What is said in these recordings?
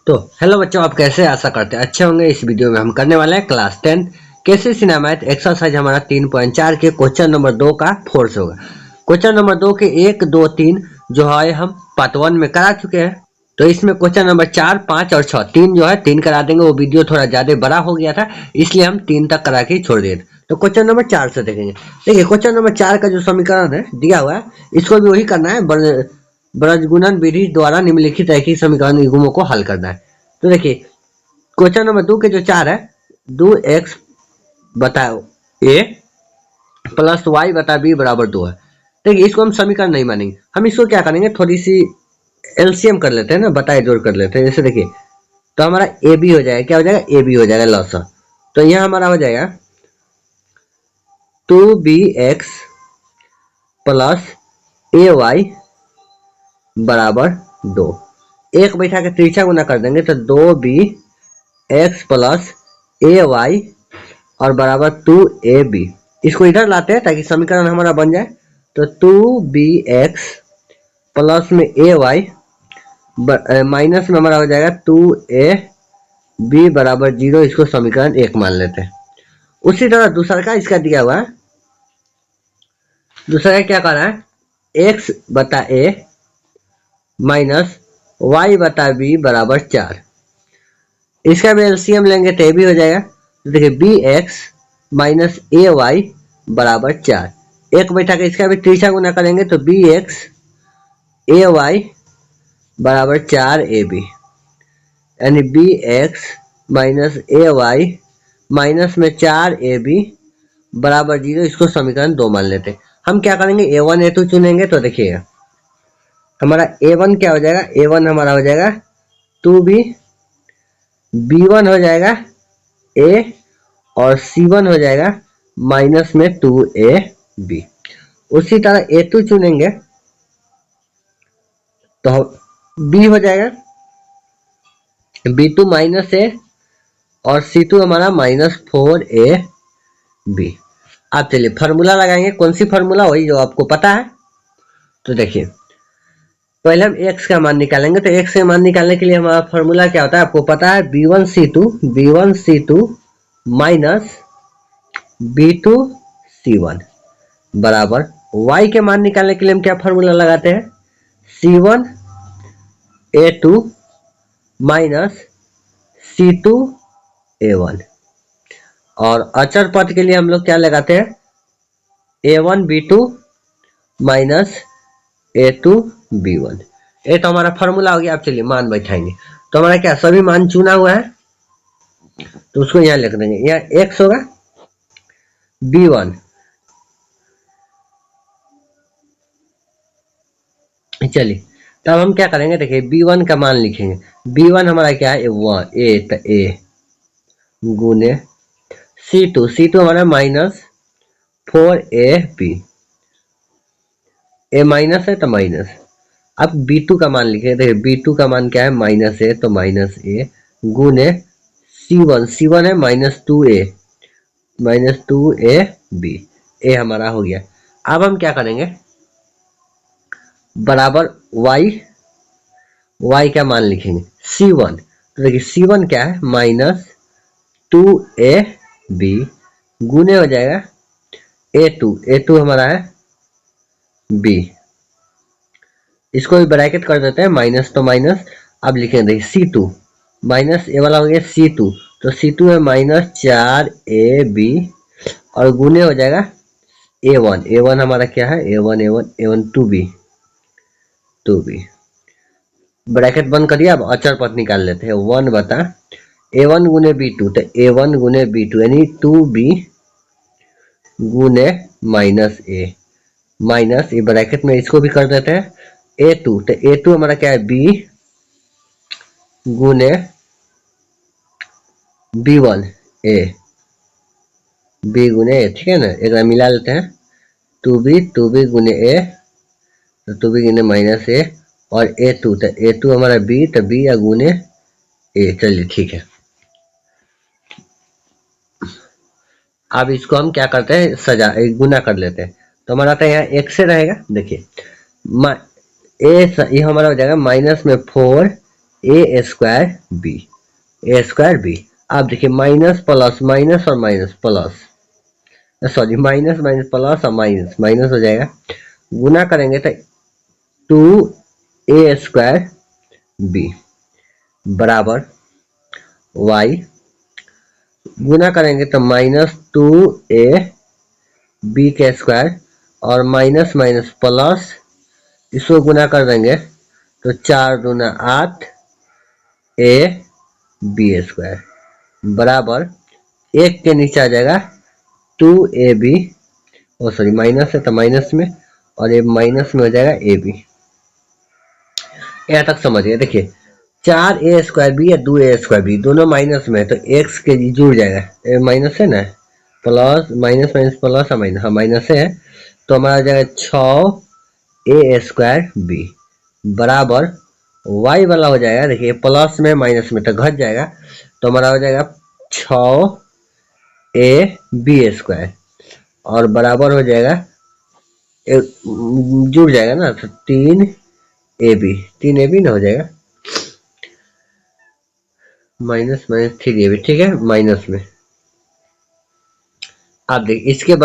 तो हेलो बच्चों, आप कैसे? आशा करते हैं अच्छे होंगे। इस वीडियो में हम करने वाले हैं क्लास 10 कैसे सीना मैथ एक्सरसाइज हमारा 3.4 के क्वेश्चन नंबर 2 का फोर्स होगा। क्वेश्चन नंबर 2 के 1, 2, 3 जो है हम पार्ट 1 में करा चुके हैं। तो इसमें क्वेश्चन नंबर 4, 5 और 6 तीन जो है 3 करा देंगे। वो वीडियो थोड़ा ज्यादा बड़ा हो गया था, इसलिए हम 3 तक करा के छोड़ दिए। तो क्वेश्चन नंबर 4 से देखेंगे। देखिए, क्वेश्चन नंबर 4 का जो समीकरण है दिया हुआ है, इसको भी वही करना है। ब्रजगुणन विधि द्वारा निम्नलिखित रैखिक समीकरण युग्मों को हल करना है। तो देखिए, क्वेश्चन नंबर 2 के जो 4 है, 2x बटा a प्लस y बटा b बराबर 2 है। देखिए, इसको हम समीकरण नहीं मानेंगे। हम इसको क्या करेंगे, थोड़ी सी एलसीएम कर लेते हैं ना, बताए जोड़ कर लेते हैं। जैसे देखिए, तो हमारा ए बी हो जाएगा, क्या हो जाएगा, ए बी हो जाएगा लॉस। तो यहाँ हमारा हो जाएगा 2bx प्लस ए वाई बराबर 2। एक बैठा के त्रिज्या गुना कर देंगे तो 2bx प्लस ए वाई और बराबर 2ab। इसको इधर लाते हैं ताकि समीकरण हमारा बन जाए। तो 2bx प्लस में ए वाई माइनस में हमारा हो जाएगा 2ab बराबर 0। इसको समीकरण 1 मान लेते हैं। उसी तरह दूसरा का इसका दिया हुआ है। दूसरा क्या कर रहा है, x बटा a माइनस y बटा b बराबर 4। इसका भी एलसीएम लेंगे तो ये भी हो जाएगा। तो देखिए, bx माइनस ए वाई बराबर 4। एक बैठा के इसका भी त्रिज्या गुना करेंगे तो bx ए वाई बराबर 4ab, यानी bx माइनस ए वाई माइनस में 4ab बराबर 0। इसको समीकरण 2 मान लेते हैं। हम क्या करेंगे, a1 a2 चुनेंगे। तो देखिएगा, हमारा a1 क्या हो जाएगा, a1 हमारा हो जाएगा 2b, b1 हो जाएगा a और c1 हो जाएगा माइनस में 2ab। उसी तरह a2 चुनेंगे तो b हो जाएगा b2 माइनस a और c2 हमारा माइनस 4ab। अब चलिए फार्मूला लगाएंगे। कौन सी फार्मूला, वही जो आपको पता है। तो देखिए, पहले हम x का मान निकालेंगे। तो x का मान निकालने के लिए हमारा फार्मूला क्या होता है, आपको पता है, b1c2 माइनस b2c1 बराबर y के मान निकालने के लिए हम क्या फार्मूला लगाते हैं, c1a2 माइनस c2a1। और अचर पद के लिए हम लोग क्या लगाते हैं, a1b2 माइनस a2b1। ये तो हमारा फार्मूला हो गया। अब चलिए मान बैठाएंगे। तो हमारा क्या, सभी मान चुना हुआ है तो उसको यहाँ लिख देंगे। यहाँ x होगा b1, चलिए तब हम क्या करेंगे, देखिए b1 का मान लिखेंगे। b1 हमारा क्या है, a गुने c2 हमारा माइनस 4ab, a माइनस है तो माइनस। अब b2 का मान लिखेंगे। देखिए b2 का मान क्या है, माइनस a तो माइनस a गुने c1 है माइनस 2ab, a हमारा हो गया। अब हम क्या करेंगे, बराबर y का मान लिखेंगे c1। तो देखिए c1 क्या है, माइनस 2ab गुने हो जाएगा a2 हमारा है b। इसको भी ब्रैकेट कर देते हैं, माइनस तो माइनस। अब लिखेंगे देखिए c2 माइनस ए वाला हो गया c2, तो c2 है माइनस 4ab और गुने हो जाएगा a1 हमारा क्या है, a1 2b। ब्रैकेट बंद करिए। अब अचर पद निकाल लेते हैं। 1 बता a1 गुने b2, तो a1 गुने b2 यानी 2b गुने माइनस a माइनस ये ब्रैकेट में इसको भी कर देते हैं a2, तो a2 हमारा क्या है, b गुने b1 a, b गुने a, ठीक है ना। एक बार मिला लेते हैं, 2b गुने a, तो 2b गुने माइनस a और a2, तो a2 हमारा b, तो b या गुने a। चलिए ठीक है। अब इसको हम क्या करते हैं, गुना कर लेते हैं। तो हमारा आता है यहाँ x से रहेगा। देखिए ये हमारा हो जाएगा माइनस में 4ab ए स्क्वायर बी, ए स्क्वायर बी। आप देखिए माइनस प्लस माइनस और minus plus, sorry minus minus plus और माइनस माइनस हो जाएगा, गुना करेंगे तो 2a स्क्वायर बी बराबर वाई, गुना करेंगे तो -2a बी के स्क्वायर और माइनस माइनस प्लस, इसको गुना कर देंगे तो 4 दूना 8 ए बी स्क्वायर बराबर, एक के नीचे आ जाएगा 2ab, ओ सॉरी माइनस है तो माइनस में, और ये माइनस में हो जाएगा ए बी। यहाँ तक समझिए। देखिए 4a स्क्वायर बी या 2a स्क्वायर बी दोनों माइनस में है तो एक्स के जुड़ जाएगा, माइनस है ना, plus minus minus plus minus, हाँ माइनस है, तो हमारा आ जाएगा 6a स्क्वायर बी बराबर वाई वाला हो जाएगा। देखिए प्लस में माइनस में तो घट जाएगा, तो हमारा हो जाएगा 6a बी स्क्वायर और बराबर हो जाएगा, जुड़ जाएगा ना तो 3ab ना हो जाएगा, माइनस माइनस 3ab, ठीक है माइनस में। आप देखिए इसके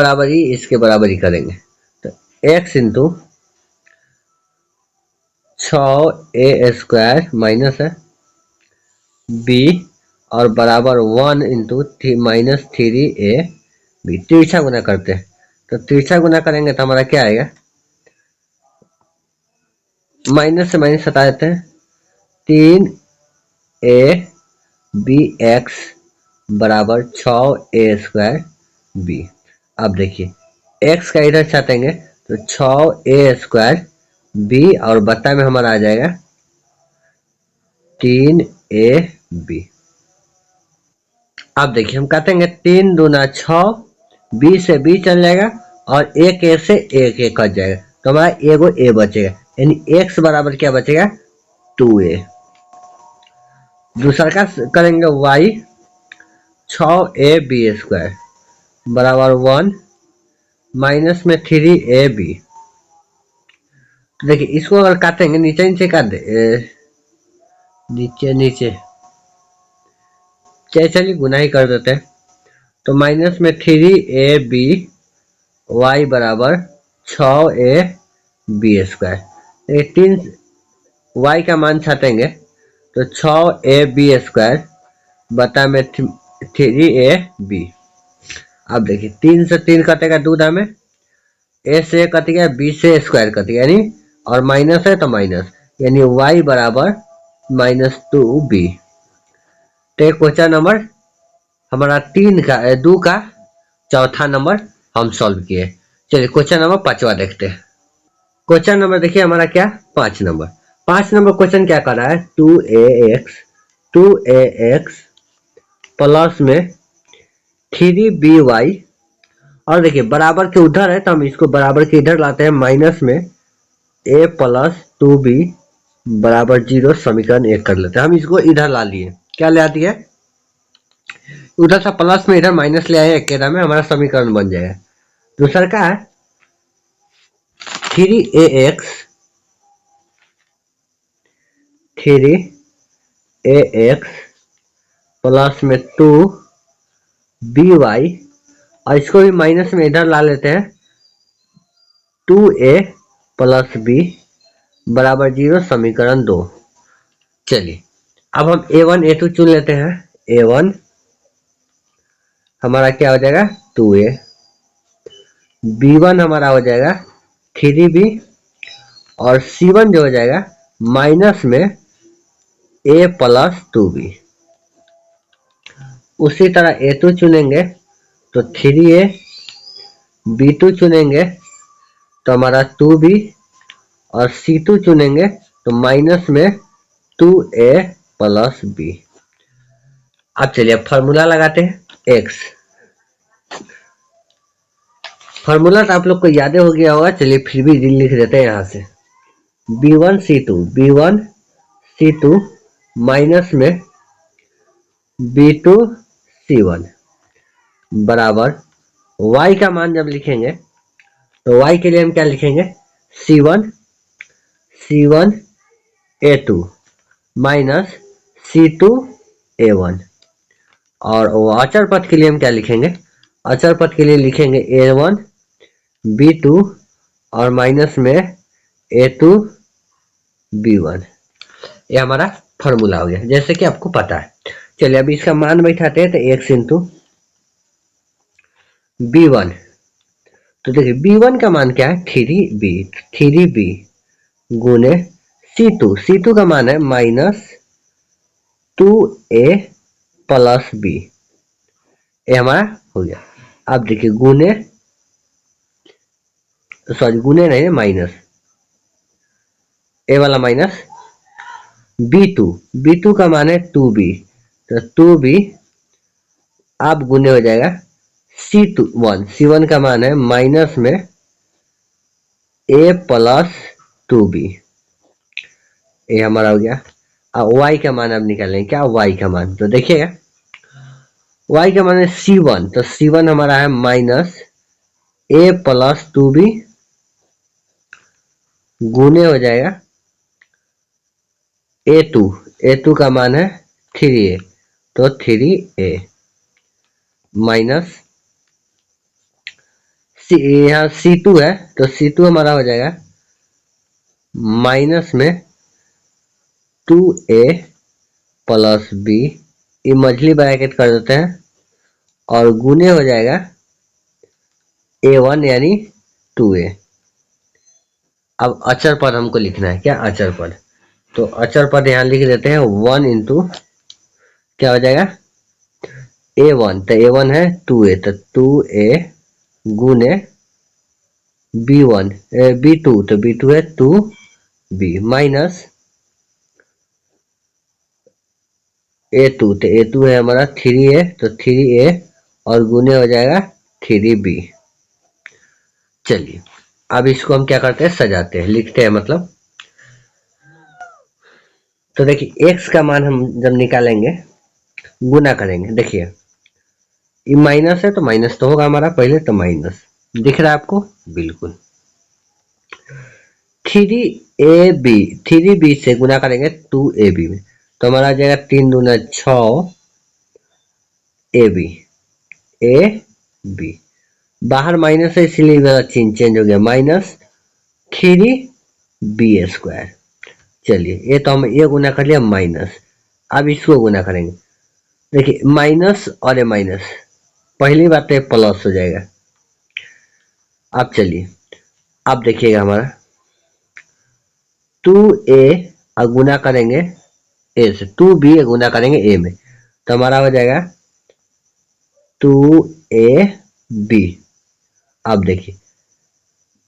बराबर ही करेंगे तो x into 6a square minus है b और बराबर 1 इंटू माइनस 3a बी, तिरछा गुना करते हैं तो तिरछा गुना करेंगे तो हमारा क्या आएगा, माइनस से माइनस हटा देते हैं, 3a बी एक्स बराबर 6a स्क्वायर बी। अब देखिए x का इधर छाटेंगे तो 6a स्क्वायर बी और बत्ता में हमारा आ जाएगा 3ab। अब देखिए हम काटेंगे 3 दूना 6, बी से बी चल जाएगा और एक ए से एक ए कट जाएगा, तो हमारा एगो ए बचेगा, यानी x बराबर क्या बचेगा 2a। दूसरा का करेंगे y, 6ab स्क्वायर बराबर 1 माइनस में 3ab। तो देखिए इसको अगर काटेंगे नीचे नीचे काट दे, नीचे नीचे चलिए गुना ही कर देते हैं, तो माइनस में 3ab y बराबर 6ab स्क्वायर, 3 y का मान छाटेंगे तो 6ab स्क्वायर बटा में 3ab। अब देखिए 3 से 3 कटेगा, 2 दाम में ए से कट गया, बी से स्क्वायर कट गया, यानी और माइनस है तो माइनस, यानी y बराबर -2b। तो क्वेश्चन नंबर हमारा 2 का चौथा नंबर हम सॉल्व किए। चलिए क्वेश्चन नंबर 5वां देखते हैं। क्वेश्चन नंबर देखिए हमारा क्या 5 नंबर, 5 नंबर क्वेश्चन क्या कर रहा है, 2ax प्लस में 3by, और देखिए बराबर के उधर है तो हम इसको बराबर के इधर लाते हैं, माइनस में a प्लस 2b बराबर 0 समीकरण 1 कर लेते हैं। हम इसको इधर ला लिए, क्या ले आती है, उधर से प्लस में इधर माइनस ले आए, एक में हमारा समीकरण बन जाएगा। दूसरा का है 3ax प्लस में 2by, और इसको भी माइनस में इधर ला लेते हैं, 2a प्लस b बराबर 0 समीकरण 2। चलिए अब हम a1 a2 चुन लेते हैं। a1 हमारा क्या हो जाएगा 2a, b1 हमारा हो जाएगा 3b, और c1 जो हो जाएगा माइनस में a प्लस 2b। उसी तरह a2 चुनेंगे तो 3a, b2 चुनेंगे तो हमारा 2b, और c2 चुनेंगे तो माइनस में 2a प्लस b। अब चलिए फॉर्मूला लगाते हैं x, फॉर्मूला तो आप लोग को याद हो गया होगा, चलिए फिर भी लिख देते हैं यहाँ से, b1 c2 माइनस में b2 c1 बराबर y का मान जब लिखेंगे तो y के लिए हम क्या लिखेंगे, c1 a2 माइनस C2A1। और वो अचर पद के लिए हम क्या लिखेंगे, अचर पद के लिए लिखेंगे A1 B2 और माइनस में A2 B1। ये हमारा फॉर्मूला हो गया जैसे कि आपको पता है। चलिए अभी इसका मान बैठाते हैं, तो x इंटू B1, तो देखिए B1 का मान क्या है 3b गुने C2 का मान है -2a प्लस b। ये हमारा हो गया। अब देखिए गुने नहीं, माइनस ए वाला माइनस B2 का मान है 2b, तो 2b अब गुने हो जाएगा C1 का मान है माइनस में a प्लस 2b। ये हमारा हो गया। अब y का मान अब निकालेंगे, क्या y का मान, तो देखिएगा y का मान है C1, तो C1 हमारा है माइनस a प्लस 2b गुने हो जाएगा A2 का मान है 3a, तो 3a माइनस यहाँ C2 है, तो C2 हमारा हो जाएगा माइनस में 2a प्लस b, ये मझली ब्रैकेट कर देते हैं और गुने हो जाएगा A1 यानी 2a। अब अचर पद हमको लिखना है, क्या अचर पद, तो अचर पद यहाँ लिख देते हैं 1 इंटू क्या हो जाएगा A1, तो A1 है 2a, तो 2a गुने B1 B2, तो B2 है 2b माइनस A2, तो A2 है हमारा 3a, तो 3a और गुने हो जाएगा 3b। चलिए अब इसको हम क्या करते हैं, सजाते हैं, लिखते हैं मतलब। तो देखिए x का मान हम जब निकालेंगे गुना करेंगे, देखिए ये माइनस है तो माइनस तो होगा हमारा पहले, तो माइनस दिख रहा है आपको, बिल्कुल 3b से गुना करेंगे 2ab में, तो हमारा आ जाएगा 3 दूना 6 ab बाहर माइनस है इसलिए वाला चिन्ह चेंज हो गया, माइनस 3b²। चलिए ये तो हम ये गुना कर लिया माइनस, अब इसको गुना करेंगे, देखिए माइनस और ये माइनस, पहली बात तो ये प्लस हो जाएगा। अब चलिए अब देखिएगा हमारा 2a और गुना करेंगे a से, 2b गुना करेंगे a में, तो हमारा हो जाएगा 2ab। अब देखिए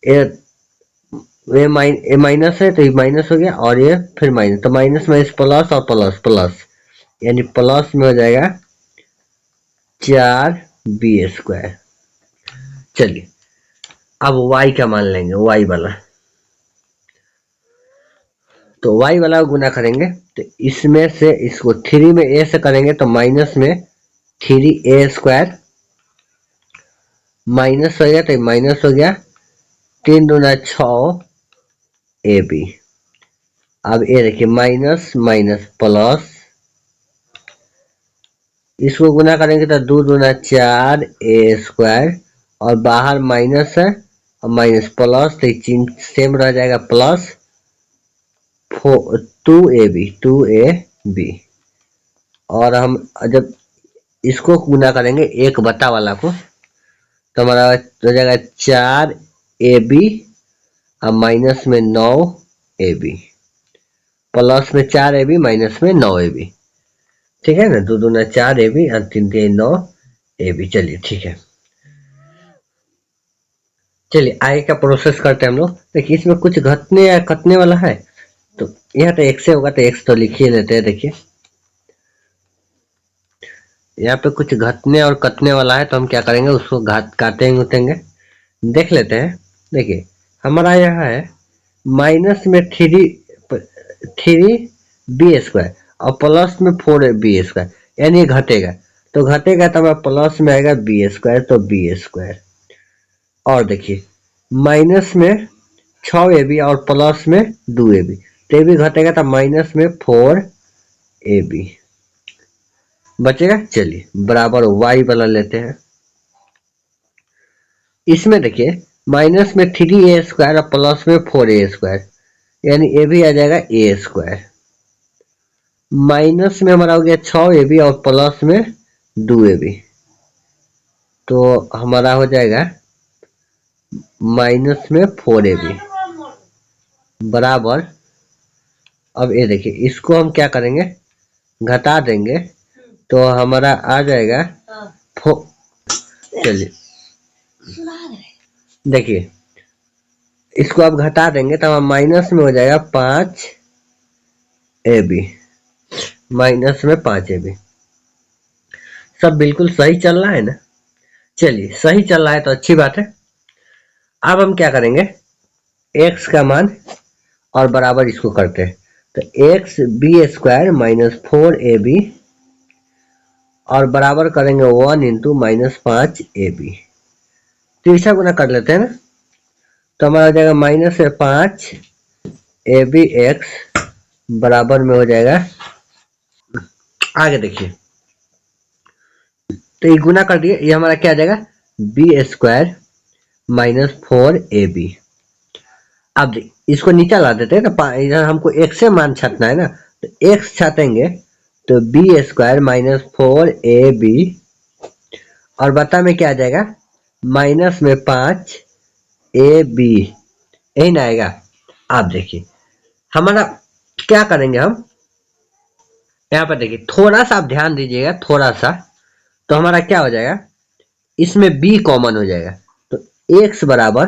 ये माइनस है तो ये माइनस हो गया और ये फिर माइनस, तो माइनस माइनस प्लस और प्लस प्लस, यानी प्लस में हो जाएगा 4b²। चलिए अब y का मान लेंगे, y वाला, तो y वाला गुना करेंगे, तो इसमें से इसको 3 में a से करेंगे तो माइनस में 3a² माइनस हो गया, तो माइनस हो गया 3 दूना 6ab। अब ये देखिए माइनस माइनस प्लस, इसको गुना करेंगे तो 2 दूना 4a² और बाहर माइनस है और माइनस प्लस, तो चिन्ह सेम रह जाएगा प्लस 2ab। और हम जब इसको गुना करेंगे एक बटा वाला को, तो हमारा हो जाएगा 4ab और माइनस में 9ab, प्लस में 4ab माइनस में 9ab, ठीक है ना, 2 दूना 4ab और 3 3 9ab। चलिए ठीक है, चलिए आगे का प्रोसेस करते हैं हम लोग। देखिए इसमें कुछ घटने या कटने वाला है, तो यहाँ तो x से होगा तो x तो लिख ही लेते हैं। देखिए यहाँ पे कुछ घटने और कटने वाला है, तो हम क्या करेंगे उसको काटेंगे उठेंगे, देख लेते हैं। देखिए हमारा यहाँ है माइनस में 3b² और प्लस में 4b², यानी घटेगा, तो घटेगा तो हमारा प्लस में आएगा b², तो b²। और देखिए माइनस में 6ab और प्लस में 2ab, तो ये भी घटेगा तो माइनस में 4ab ए बी बचेगा। चलिए बराबर y वाला लेते हैं। इसमें देखिए माइनस में 3a² और प्लस में 4a², यानी ए भी आ जाएगा a²। माइनस में हमारा हो गया 6ab और प्लस में 2ab, तो हमारा हो जाएगा माइनस में 4ab बराबर। अब ये देखिए इसको हम क्या करेंगे, घटा देंगे तो हमारा आ जाएगा चलिए देखिए इसको आप घटा देंगे तो माइनस में हो जाएगा 5ab, माइनस में 5ab। सब बिल्कुल सही चल रहा है ना। चलिए सही चल रहा है तो अच्छी बात है। अब हम क्या करेंगे, x का मान और बराबर इसको करते हैं, तो x² माइनस 4ab और बराबर करेंगे 1 इंटू माइनस 5ab। तीसरा गुना कर लेते हैं ना, तो हमारा हो जाएगा माइनस 5abx बराबर में हो जाएगा। आगे देखिए तो ये गुना कर दिए, ये हमारा क्या आ जाएगा b² माइनस 4ab। अब इसको नीचे ला देते हैं ना, इधर हमको x से मान छाटना है ना, तो x छाटेंगे तो b² माइनस 4ab और बता में क्या आ जाएगा माइनस में 5ab, यही ना आएगा। आप देखिए हमारा क्या करेंगे, हम यहाँ पर देखिए थोड़ा सा आप ध्यान दीजिएगा, थोड़ा सा, तो हमारा क्या हो जाएगा, इसमें b कॉमन हो जाएगा, तो x बराबर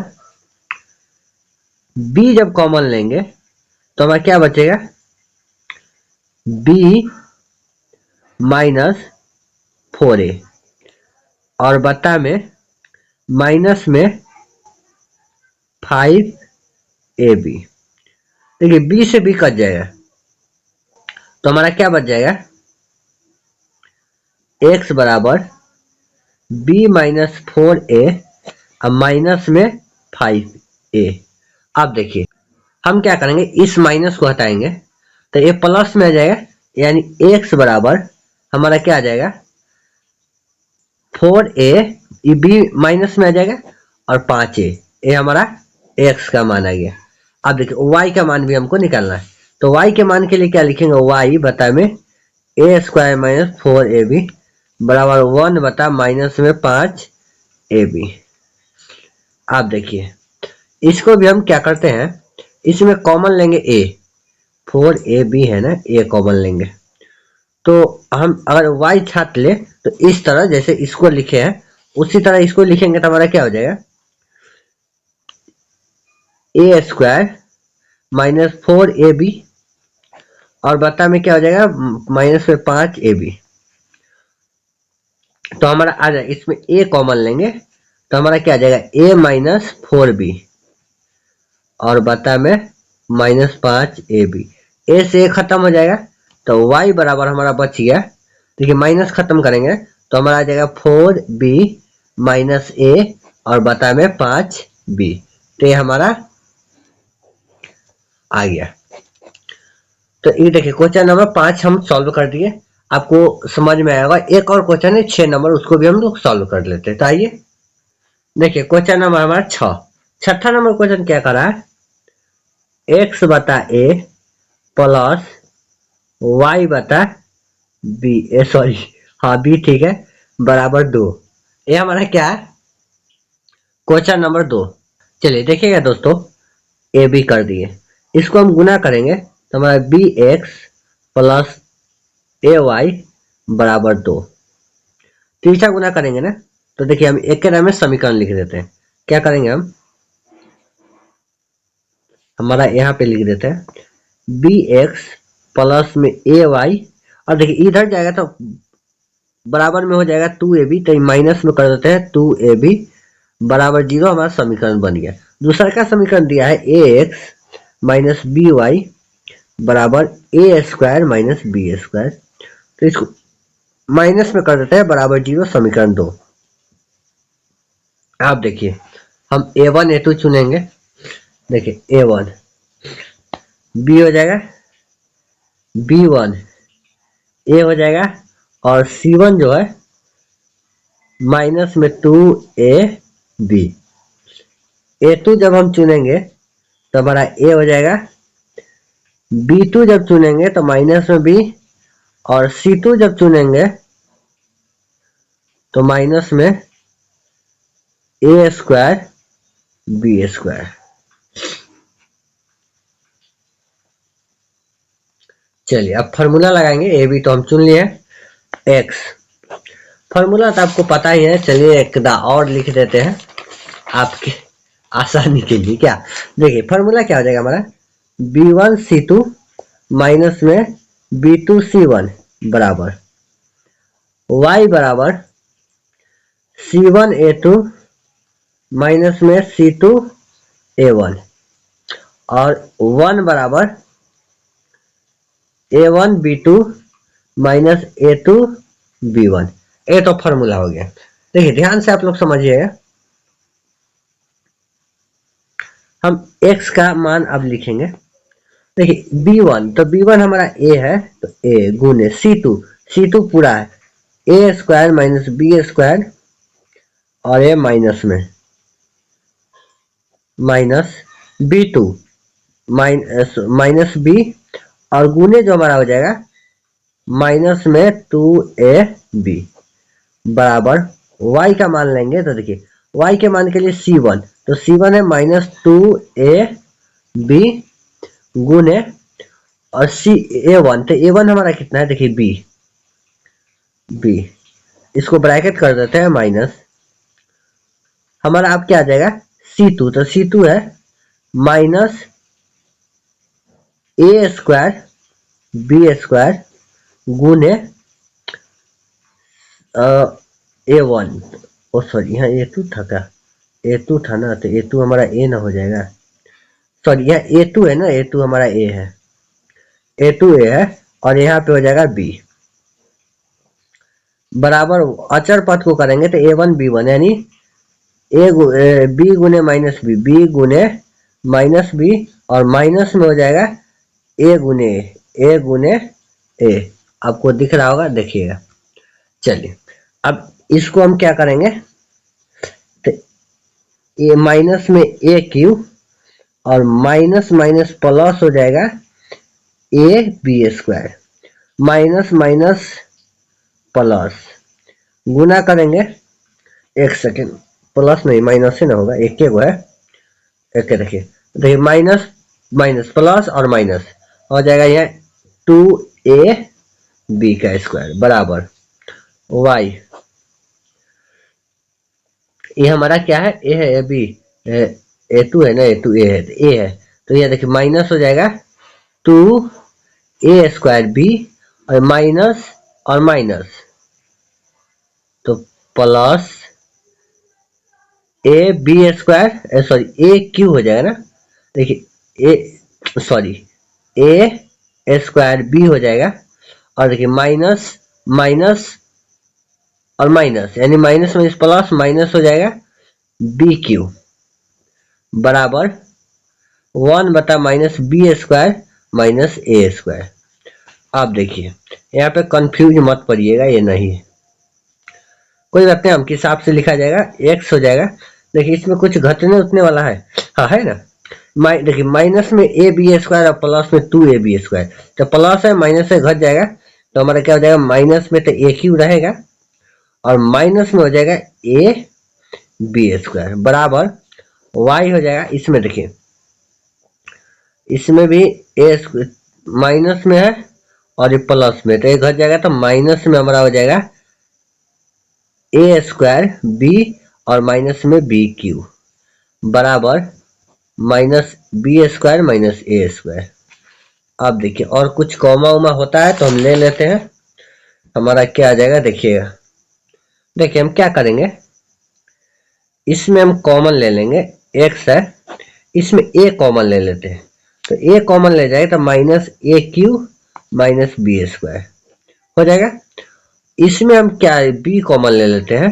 b जब कॉमन लेंगे तो हमारा क्या बचेगा b माइनस 4a और बता में माइनस में 5ab। देखिए b से b कट जाएगा तो हमारा क्या बच जाएगा, x बराबर b माइनस 4a और माइनस में 5a। अब देखिए हम क्या करेंगे, इस माइनस को हटाएंगे तो ये प्लस में आ जाएगा, यानी x बराबर हमारा क्या आ जाएगा 4a, ये b माइनस में आ जाएगा और 5a, ये हमारा x का मान आ गया। अब देखिए y का मान भी हमको निकालना है, तो y के मान के लिए क्या लिखेंगे, y बता में a² माइनस 4ab बराबर 1 बता माइनस में 5ab। आप देखिए इसको भी हम क्या करते हैं, इसमें कॉमन लेंगे a, 4ab है ना, a कॉमन लेंगे तो हम अगर y छाट ले तो इस तरह जैसे इसको लिखे हैं उसी तरह इसको लिखेंगे तो हमारा क्या हो जाएगा a² माइनस 4ab और बता में क्या हो जाएगा माइनस में 5ab। तो हमारा आ जाएगा, इसमें a कॉमन लेंगे तो हमारा क्या आ जाएगा a माइनस 4b और बता में माइनस 5ab। a से a खत्म हो जाएगा तो y बराबर हमारा बच गया। देखिए माइनस खत्म करेंगे तो हमारा आ जाएगा 4b माइनस a और बता में 5b, तो ये हमारा आ गया। तो ये देखिए क्वेश्चन नंबर 5 हम सॉल्व कर दिए, आपको समझ में आएगा। एक और क्वेश्चन है 6 नंबर, उसको भी हम लोग सॉल्व कर लेते हैं। तो आइए देखिए क्वेश्चन नंबर हमारा 6, नंबर क्वेश्चन क्या करा है, x बता a प्लस y बता b, सॉरी हाँ b ठीक है, बराबर 2। ये हमारा क्या है क्वेश्चन नंबर 2। चलिए देखिएगा दोस्तों, ए बी कर दिए, इसको हम गुना करेंगे तो हमारा bx प्लस ay बराबर 2। तीसरा गुना करेंगे ना, तो देखिए हम एक के नाम में समीकरण लिख देते हैं। क्या करेंगे हम, हमारा यहाँ पे लिख देते हैं bx प्लस में ay और देखिए इधर जाएगा तो बराबर में हो जाएगा 2ab, तो माइनस में कर देते हैं 2ab बराबर 0। हमारा समीकरण बन गया। दूसरा का समीकरण दिया है ax माइनस by बराबर a² माइनस b², तो इसको माइनस में कर देते हैं बराबर 0, समीकरण 2। आप देखिए हम a1 a2 चुनेंगे, देखिए a1 b हो जाएगा b1 ए हो जाएगा, और C1 जो है माइनस में 2AB। A2 जब हम चुनेंगे तो हमारा A हो जाएगा, B2 जब चुनेंगे तो माइनस में B, और C2 जब चुनेंगे तो माइनस में A² B²। चलिए अब फार्मूला लगाएंगे। ए बी तो हम चुन लिए, एक्स फार्मूला तो आपको पता ही है। चलिए एक दा और लिख देते हैं आपके आसानी के लिए। क्या देखिए फार्मूला क्या हो जाएगा हमारा, B1C2 माइनस में B2C1 बराबर y बराबर C1A2 माइनस में C2A1 और 1 बराबर A1B2 माइनस A2B1। ये तो फॉर्मूला हो गया। देखिए ध्यान से आप लोग समझिएगा, हम x का मान अब लिखेंगे। देखिए B1, तो B1 हमारा a है, तो a गुने C2 पूरा है A² माइनस B² और ये माइनस में माइनस B2 माइनस B, और गुने जो हमारा हो जाएगा माइनस में 2AB बराबर y का मान लेंगे। तो देखिए y के मान के लिए C1, तो C1 है माइनस 2AB गुने और A1, तो A1 हमारा कितना है, देखिए B, इसको ब्रैकेट कर देते हैं माइनस, हमारा अब क्या आ जाएगा C2, तो C2 है माइनस A² B² गुने A1, ओ सॉरी यहाँ A2 था क्या, A2 था ना, तो A2 हमारा A ना हो जाएगा, सॉरी यहाँ A2 है ना, A2 हमारा A है, A2 A है, और यहाँ पे हो जाएगा B बराबर अचर पद को करेंगे तो A1 B1 यानी B गुने माइनस B गुने माइनस B, और माइनस में हो जाएगा A गुने A। आपको दिख रहा होगा, देखिएगा। चलिए अब इसको हम क्या करेंगे, तो A माइनस में A³ और माइनस माइनस प्लस हो जाएगा AB² माइनस माइनस प्लस गुना करेंगे, एक सेकेंड, प्लस नहीं माइनस से ना होगा, एक है एक, देखिए माइनस माइनस प्लस और माइनस हो जाएगा यहाँ 2AB का स्क्वायर बराबर y, ये हमारा क्या है, ए है बी, A2 है ना, A2 A है, तो A है, तो ये देखिए माइनस हो जाएगा 2A² B और माइनस तो प्लस AB², सॉरी AQ हो जाएगा ना, देखिए A² B हो जाएगा, और देखिए माइनस माइनस और माइनस यानी माइनस माइनस प्लस माइनस हो जाएगा BQ बराबर 1 बटा माइनस B² माइनस A²। आप देखिए यहाँ पे कंफ्यूज मत पड़िएगा, ये नहीं है, कोई बात नहीं, आपके हिसाब से लिखा जाएगा, x हो जाएगा। देखिए इसमें कुछ घटने उठने वाला है, हाँ है ना, देखिए माइनस में AB² और प्लस में 2AB², तो प्लस है माइनस से घट जाएगा, तो हमारा क्या हो जाएगा, माइनस में तो AQ रहेगा और माइनस में हो जाएगा AB² बराबर y हो जाएगा। इसमें देखिए इसमें भी a माइनस में है और ये प्लस में, तो ये घट जाएगा, तो माइनस में हमारा हो जाएगा A² B और माइनस में BQ बराबर माइनस B² माइनस A²। अब देखिए और कुछ कॉमा उमा होता है तो हम ले लेते हैं, हमारा क्या आ जाएगा, देखिएगा। देखिए हम क्या करेंगे, इसमें हम कॉमन ले लेंगे, x है, इसमें a कॉमन ले लेते हैं, तो a कॉमन ले जाएगा तो माइनस AQ माइनस B² हो जाएगा। इसमें हम क्या b कॉमन ले लेते हैं,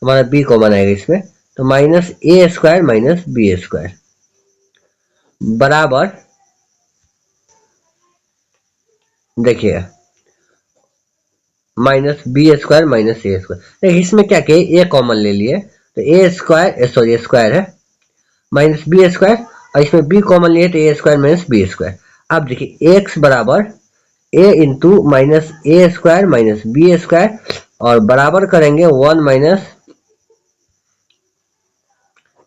हमारा b कॉमन आएगा इसमें, तो माइनस A² माइनस B² बराबर देखिएगा माइनस बी स्क्वायर माइनस ए स्क्वायर। देखिए इसमें क्या किए, ए कॉमन ले लिए तो ए स्क्वायर, सॉरी स्क्वायर है, माइनस बी स्क्वायर, और इसमें बी कॉमन लिए तो ए स्क्वायर माइनस बी स्क्वायर। अब देखिए एक्स बराबर ए इंटू माइनस ए स्क्वायर माइनस बी स्क्वायर, और बराबर करेंगे 1 माइनस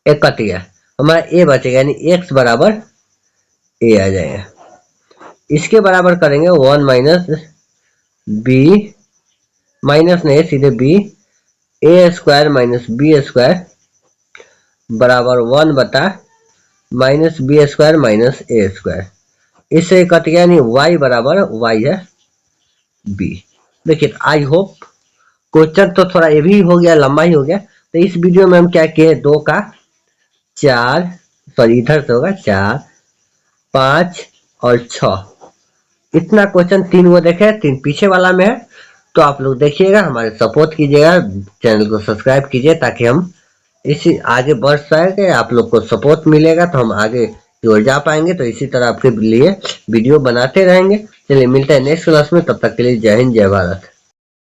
ए कट गया, हमारा ए बचेगा, यानी एक्स बराबर ए आ जाएगा। इसके बराबर करेंगे 1 माइनस बी, माइनस नहीं सीधे बी, ए स्क्वायर माइनस बी स्क्वायर बराबर 1 बटा माइनस बी स्क्वायर माइनस ए स्क्वायर। इससे कट गया, नहीं y बराबर y है b। देखिए आई होप क्वेश्चन तो थोड़ा ये भी हो गया, लंबा ही हो गया। तो इस वीडियो में हम क्या किए, 2 का 4, सॉरी इधर से होगा 4, 5 और 6, इतना क्वेश्चन 3 वो देखे, 3 पीछे वाला में है। तो आप लोग देखिएगा, हमारे सपोर्ट कीजिएगा, चैनल को सब्सक्राइब कीजिए, ताकि हम इसी आगे बढ़ सके, आप लोग को सपोर्ट मिलेगा तो हम आगे की ओर जा पाएंगे। तो इसी तरह आपके लिए वीडियो बनाते रहेंगे। चलिए मिलते हैं नेक्स्ट क्लास में, तब तक के लिए जय हिंद जय भारत।